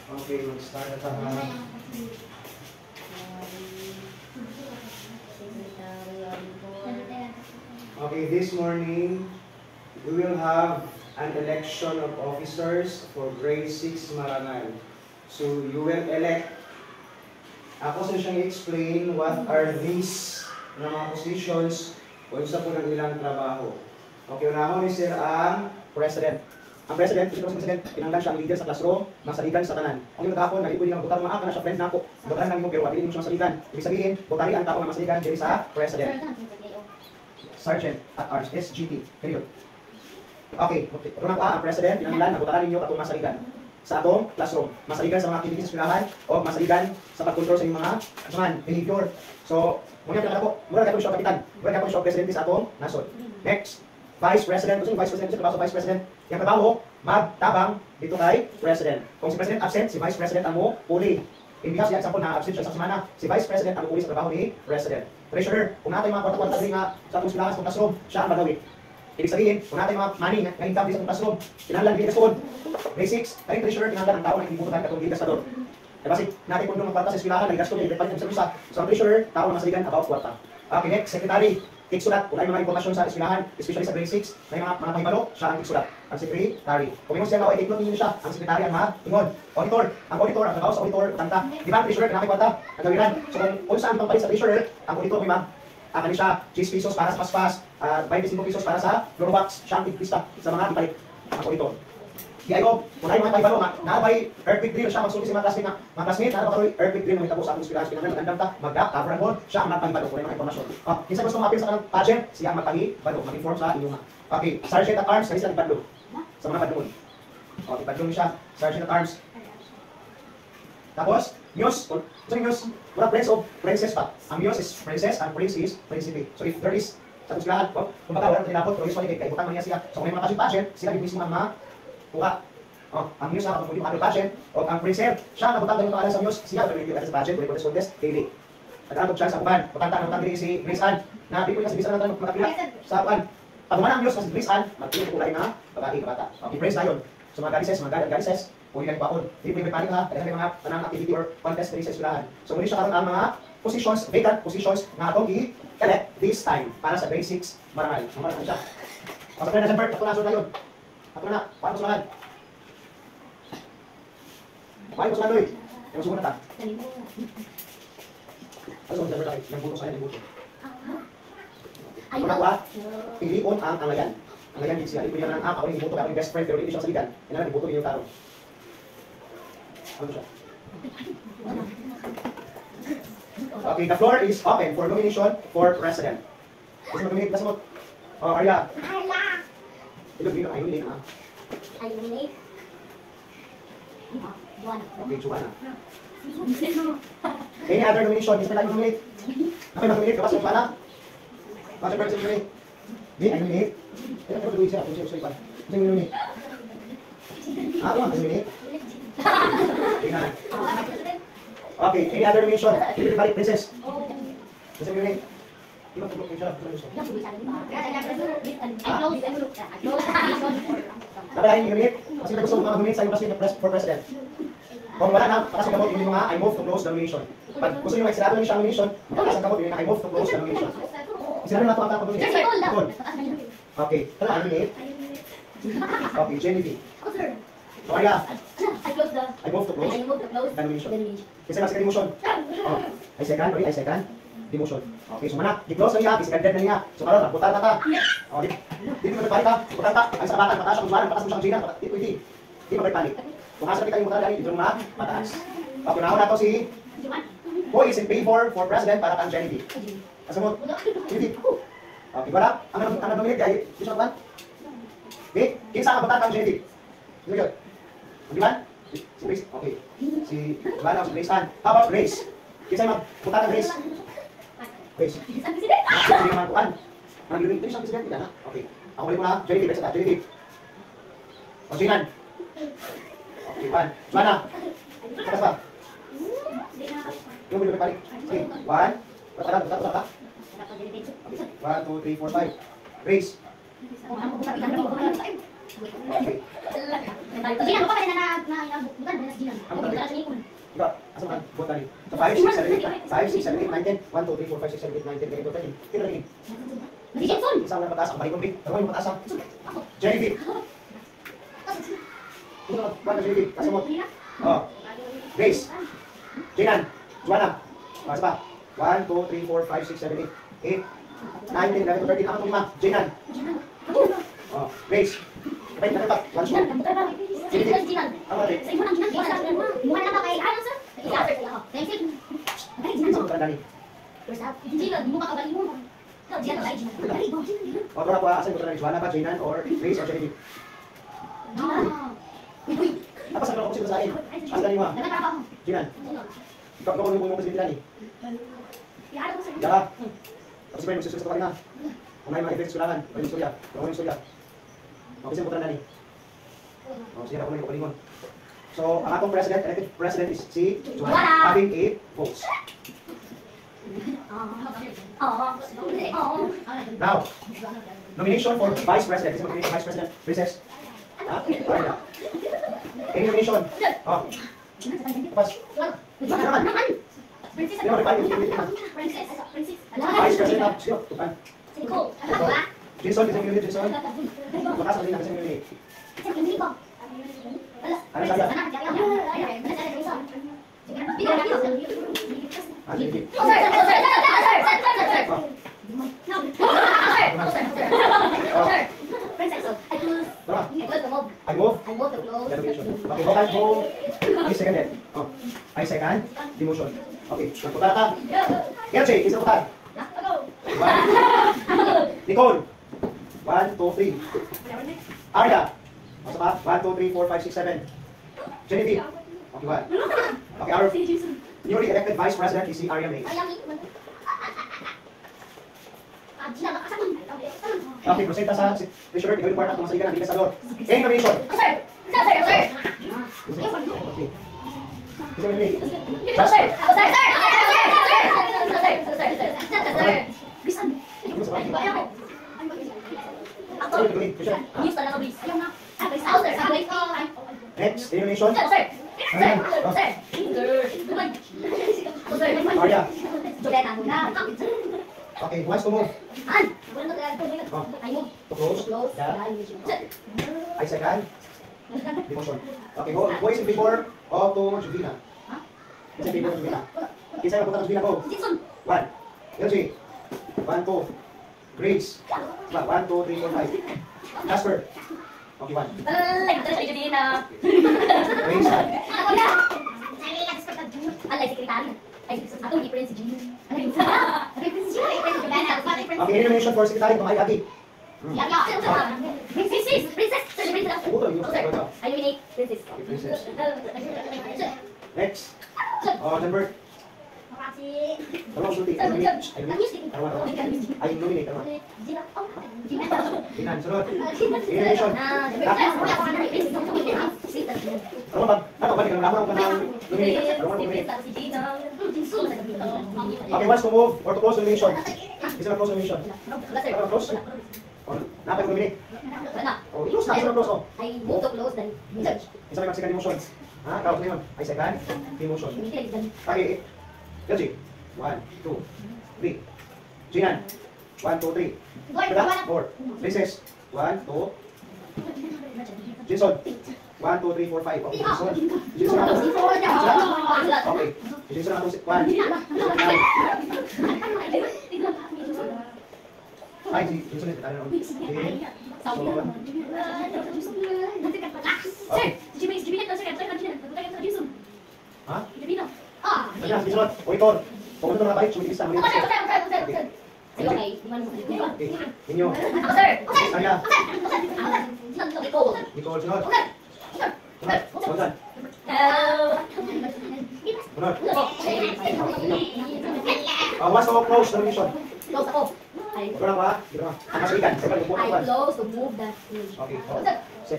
Okay, mag-start na tayo. Okay, this morning, we will have an election of officers for grade 6 Marangal. So, you will elect. Ako sa siyang explain what are these na mga positions o isa po ng ilang trabaho. Okay, unahon ni Sir ang President. Ang President, ito si President, pinanglan siya ang leader sa classroom, masaligan sa tanan. Ang yung kahapon, nalipod nilang butar mga na siya friend na ako. Butar lang mo, pero wapilin mo siya masaligan. Ibig sabihin, butari ang tao na masaligan diri sa President. Sergeant at Arms, SGT. Period. Okay, unang ang President, pinanglan, nabutaran ninyo katong masaligan sa atong classroom. Masaligan sa mga activities sa eskwelahan o masaligan sa pagkontrol sa inyong mga behavior. So, muna ka po siya kapitan. Muna ka po siya Presidente sa atong nasod. Next. Vice President, kung Vice President, trabaho sa Vice President, yung trabaho, magtabang dito kay President. Kung si President absent, si Vice President ang mo puli. In behalf siya, example na absent siya sa semana, si Vice President ang puli sa trabaho ni President. Treasurer, kung natin mga kwarta-kwarta rin nga sa atong silangan sa classroom, siya ang magawi. Ibig sabihin, kung natin mga money nga income sa atong classroom, kinahanglan bigas doon. Grade 6, kayong treasurer, kinahanglan ang tao na ibubutan katong bigas na doon. Kasi natin kung doon ang kwarta sa eskwelahan, nagigas doon, ipapalit sa isa. So ang treasurer, tao na masaligan about kwarta. Okay, next, secretary. Tigsulat, kung ay mga impormasyon sa eskwelahan, especially sa grade 6, may mga pahibalo, siya ang tigsulat, ang secretary. Kung may siya ay take note ninyo siya, ang secretary ang matingon. Auditor, ang trabaho sa auditor, tanta. Di ba ang treasurer, kinakay kwanta, ang gawiran. So kung saan pang palit sa treasurer, ang auditor may kani siya, 10 pesos para sa paspas, 25 pesos para sa Clorox, siya ang tigpista sa mga ipalit, ang auditor. Kaya ito, kung ay mga pahibalo, naabay earthquake drill, siya magsulti sa mga classmate, naabay earthquake drill, mga itabo sa atong eskwelahan, pinangan, magandang ta, mag-gap, cover and hold, siya ang magpahibalo, kung ay mga informasyon. Kinsa gusto mapil sa kanang pageant, siya ang magpahibalo, mag-inform sa inyong. Okay, Sergeant at Arms, kasi sila ibadlo, sa mga badloon. Okay, badloon siya, Sergeant at Arms. Tapos, Muse, so Muse, wala prince of princess pa. Ang Muse is princess, and prince is principe. So if there is, sa atong eskwelahan, kumbaga wala tinapot, pero usually kay butang man niya siya. So kung may mga pageant, sila yung mismo ang mga kuha. Ang Muse na kapag yung pageant, o ang Princer, siya nabutang ganyung pangalan sa Muse, siya nabutang sa pageant, ulit contest daily. Nag-aantog siya sa kuban, pagkanta nabutang din si Grace Ann, na di ko niya sa bisa natin makapila sa kuban. Pag umana ang Muse na si Grace Ann, magpili ko kulay na babae kabata. Okay, praise tayo. So mga galises, puli na ipaon. Di po yung panik ha, kaya may mga tanang activity or contest sa eskwelahan. So muli siya karoon ang mga positions, vacant positions na atong i-elect this time para sa grade 6 Marangal. Marangal siya. Sa December, ito na sunod na yun. Ito na, paano sunod? Baik, mas Manoy. Yang sumunod ta. Ano sa December tayo? Yang buto sa yung buto. Pagkakwa, pilion ang anglayan. Anglayan din siya. Ipili naman ang ako yung buto, ako yung best friend, pero hindi siya sa ligan. Yan naman, yung buto yung tarong. Ano siya? Okay, the floor is open for nomination for president. Gusto mo nominate? Gusto mo? Arya. Ilo, I nominate ha. I nominate. Okay, Joanna. Any other nomination? Is may nominate? Ako yung nominate? Kapag sa pala? Bakit person nominate? Di, I nominate? Kaya ko tuloy siya. Kung siya usapan. Sino nominate? Ako ang nominate? Okay, any other nomination? Everybody, princess. Gusto mo nominate? Di ba tulog siya? Nakalain yung nominate? Kasi gusto mo nominate sa yung president for president. Kung wala na, pakas ang gamot, yun yung mga I move to close the nomination. Pag gusto nyo magsirado nyo siya ang nomination, pakas ang gamot, yun yung I move to close the nomination. Isirado na ito ang nomination. Okay, ito na, nominate. Okay, Jenny B. So, Arya. I move to close the nomination. Kasi lang second motion. I second, I second. Demotion. Okay, so mana, di-close na niya, i-seconded na niya. So, karoon, butal na ta. Di mo nagpanik ha, butal ta. Ay sa batang, pataas ang kumaran, pataas mo siyang gina, di magpanik. Kung asa kita yung butal dahil, ito mga mataas. Okay, naon na ito si who is in favor for president para kang Jenny B. Kasamot, Jenny B. Okay, wala. Ang nominate kaya, gusto naman? Okay, kinsa ang butal kang Jenny B. Ito yun. Di ba? Si Grace, okay. Si Joanna, si Grace Ann. How about Grace? Kinsa yung magbutal kang Grace? Grace. Hindi naman kuan. Ang yun, ito isang presidente ka na? Okay. Ako ulit mo na, Jenny B. Jenny B. O, Jinan. Okay, Juan. Joanna. Patas ba? Yung bilog balik. Okay, 1. Patala, patala. 1, 2, 3, 4, 5. Grace. Okay. Gina, lupa kasi na bukan na si Gina. Ang Bukan tabi. na siya ikon. Ikaw, asa ka? Buwan tali. So 5, 6, 7, 8, 5, 6, 7, 8, 9, 10. 1, 2, 3, 4, 5, 6, 7, 8, 9, 10, 11, 12, 13. Kino lagi? Si Jenson. Isa lang pataas. Ang balik kong big. Ano yung pataas ha? Jenny big. Ito na. Buwan na Jenny big. Kasamot. Oh. Grace. Jinan. Juana. Masa pa. 1, 2, 3, 4, 5, 6, 7, 8, 8, 9, 10, 11, 12, 13. Ang lima. Jinan. Oh. Grace. Kapay na pa. 1, 2. Si Gina. Ang mali. Sa imo nang Gina. Mukha na ba kay ano sir? I-answer ko. Thank you. Ay, Gina. Sa mga dali. First up. Gina, di mo makabali mo. No, Gina, ay Gina. Ay, go, Gina. O, ito na po. Asan ko ito na? Juana ba? Jinan? Or Grace? Or Jenny big? Gina. Uy. Tapos sabi ko kasi sa akin. Asa dali mo ha? Nagtatrabaho. Jinan. Ikaw kung yung bumukos din ni. Iano ko sir. Diyan ka. Tapos si Ben, magsusunod ka pa rin ha. Kung may mga events kailangan, o yung istorya. Kung ano yung istorya. O, kasi putra na ni. O, sige na kung may kukulingon. So, ang atong president, elected president is si Juana, having 8 votes. Now, nomination for vice president. Kasi mag-nominate vice president, Princess. Ha? Ayun na. Any nomination? O. Pas. Bakit naman? Princess. Hindi mo reply, hindi mo reply. Princess. Princess. Vice president ha? Sino? Tupan. Siko. Jason, kasi yung Jason. Bakas ang kasi yung Ano sabi? Ah, sige. Tama. I move. Demotion. Okay, vote home. I second. Oh. I second. Demotion. Okay. Magputar ka. Gerche, isa putar. Nicole. 1, 2, 3. Arya. Masa pa? 1, 2, 3, 4, 5, 6, 7. Genevieve. Okay, 1. Okay, our newly elected vice president is si Arya May. Okay, proceed sa treasurer. Ikaw yung part at masaligan ng sa door. Any nomination? Okay. Isa may Next, any nomination? Arya. Okay, who wants to move? To close? Yeah. I second. Demotion. Okay, who is in favor of to Juvina? Is in favor of Juvina? Isa na punta ng Juvina ko. 1. LG. 1, 2. Grace. 1, 2, 3, 4, 5. Jasper. Okay, 1. Grace. Alay, sekretary. Ay, atong difference si Gino. Okay, any nomination for secretary from Ayagi? Princess! Princess! Puto, yun. I nominate Princess. Okay, Princess. Next. Oh, Janbert. Talong sulti. I nominate. I nominate. Inan, sunod. Any nomination? Ano ba? Ano ba? Ikaw lamang ka ng nominate. Ano ba nominate? Okay, wants to move or to close nomination? Isa na close nomination. Ano na close? Napay ko nominate. Oh, close na. Isa na close. Oh. I move to close then. Isa may mag-second demotion. Ha? Close na yun. I second demotion. Okay. LG. 1, 2, 3. Jinan. 1, 2, 3. 4. Princess. 1, 2. Jason. 1, 2, 3, 4, 5. Okay, Jason. Jason ako. Okay. Jason ako. 1. Ay, si Jason is ano? Ha? Ayan, Jason. O ito. Pumunta mga balik. Sumitigis na. Okay. Inyo. Saya. Nicole, sunod. Sunod. Sunod. Sunod. Once to close the nomination. Close ako. Ito lang ba? Dito na. Ang masalikan. Second, upo I ka. close to move that image. Okay.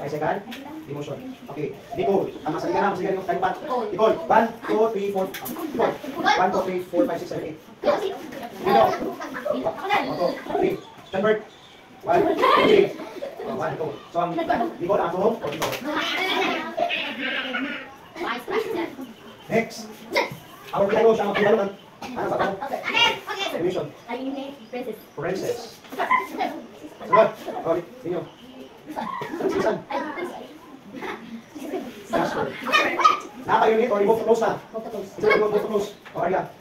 I second. Demotion. Okay. Nicole. Ang masalikan na. Masalikan yung talipan. Nicole. 1, 2, 3, 4. Nicole. 1, 2, 3, 4, 5, 6, 7, 8. Dino. 1, 2, 3. Stanford. 1, 2, 3. 1, ito. So, ang likod ako, o ito. Vice President. Next. Our PIO siya magpapalo ng ano ba ito? Okay. Division. Ay, yung name, Princess. Princess. Sunod. O, ninyo. Sisan. Jasper. Naka-unit or remove to close na? Ito remove to close. O, Arya.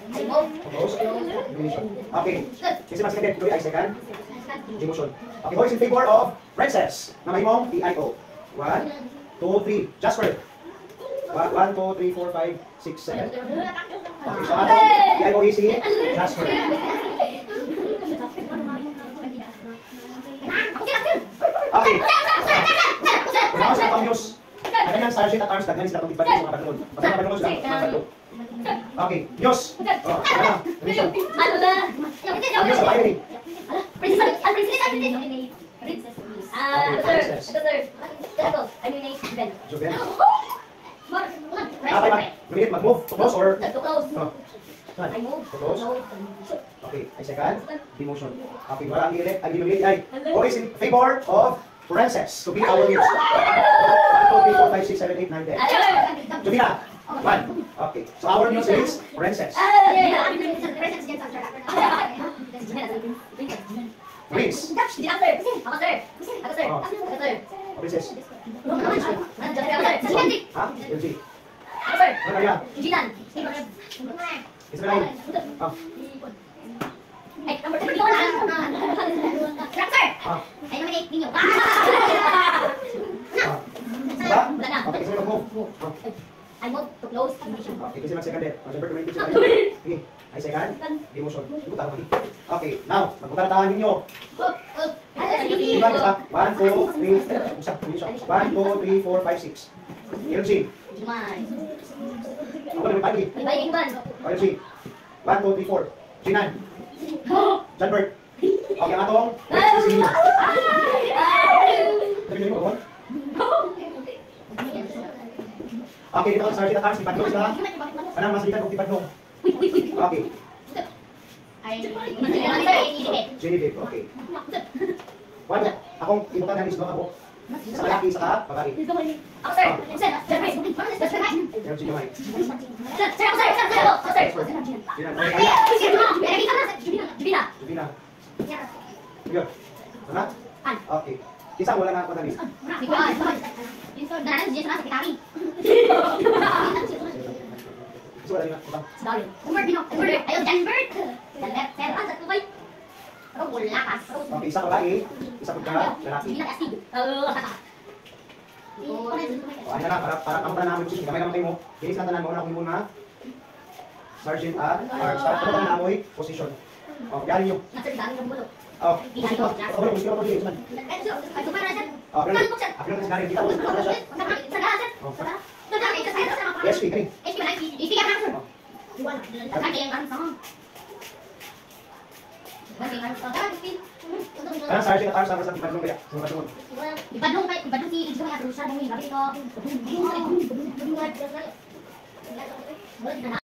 Close. Division. Okay. Kasi mas second. Tuloy ay second. Demotion. Okay, who is in favor of Princess? Na may mong PIO. 1, 2, 3. Jasper. 1, 2, 3, 4, 5, 6, 7. Okay, so ano? PIO is si Jasper. Okay. Now, sa pang-news. Ano yan, Sergeant at Arms, daghan sila pag-ibad sa mga batalon. Basta mga batalon sila, mga batalon. Okay, news. Oh, ano? Division. Ano ba? News sa binary. Princess. Sir. Ito, I mean, Ben. Joven. Right. Minute, mag-move to close or? To close. Oh. I move. To close. Okay, ay second. Demotion. Okay, wala ang i-elect. Ang i-nominate ay who is in favor of Princess to be our news? 1, 2, 3, 4, 5, 6, 7, 8, 9, 10. Jovina. 1. Okay, so our news is Princess. Prince. Ako, sir. Princess. Ha? LG. Ako, sir. Ano kaya? Jinan. Israel. Ah. Ay, number 3. Rock, sir. Ah. Ay, nominate ninyo. Ah. Diba? Wala na. Okay, kasi mag-move. Ah. I move to close condition. Okay, kasi mag-second din. Mag-second din sila. Okay, ay second. Demotion. Ibutan mo. Okay, now, magpapalatahan ninyo. Diba, isa? 1, 2, 3, isa, demotion. 1, 2, 3, 4, 5, 6. LG. Jumay. Ako naman pagi. Ibay, Ingban. LG. 1, 2, 3, 4. Jinan. John Bert. Okay, ang atong. Sabi nyo mo, okay, dito ang Sergeant at Arms. Ipadlong sila. Anong mas litan kung ipadlong? Okay. Ay, Genevieve, okay. Wala, akong ibutan ng isbang ako. Sa lalaki, sa babae. ako, sir. Sir, LG Jumay. Sir, ako, sir. Jinan, okay. Jubina. Jubina. Yun. Ano? Okay. Isa wala na ako na list. Dahil dia sana sekretari. Isa wala na. Ito. Ayo Janbert. Janbert, sir. Ang sakubay. Ako wala kas. Okay, isa babae, isa pagka lalaki. Jubina kastig. O, ano na, para kamutan namin siya. Kamay naman kayo mo. Kinis lang tanan mo. Una ko muna. Sergeant at Arms. Para kamutan na amoy, position. O, yarin nyo. Oh, position. Ako lang, position ako dito. Oh, pero, ako lang kasi narin dito. Yes, speak, kani. Karena Sergeant at Arms sama sa ipadlong kaya. Sa patungon. Ibadong si Ijong ya berusaha mengingkari ko.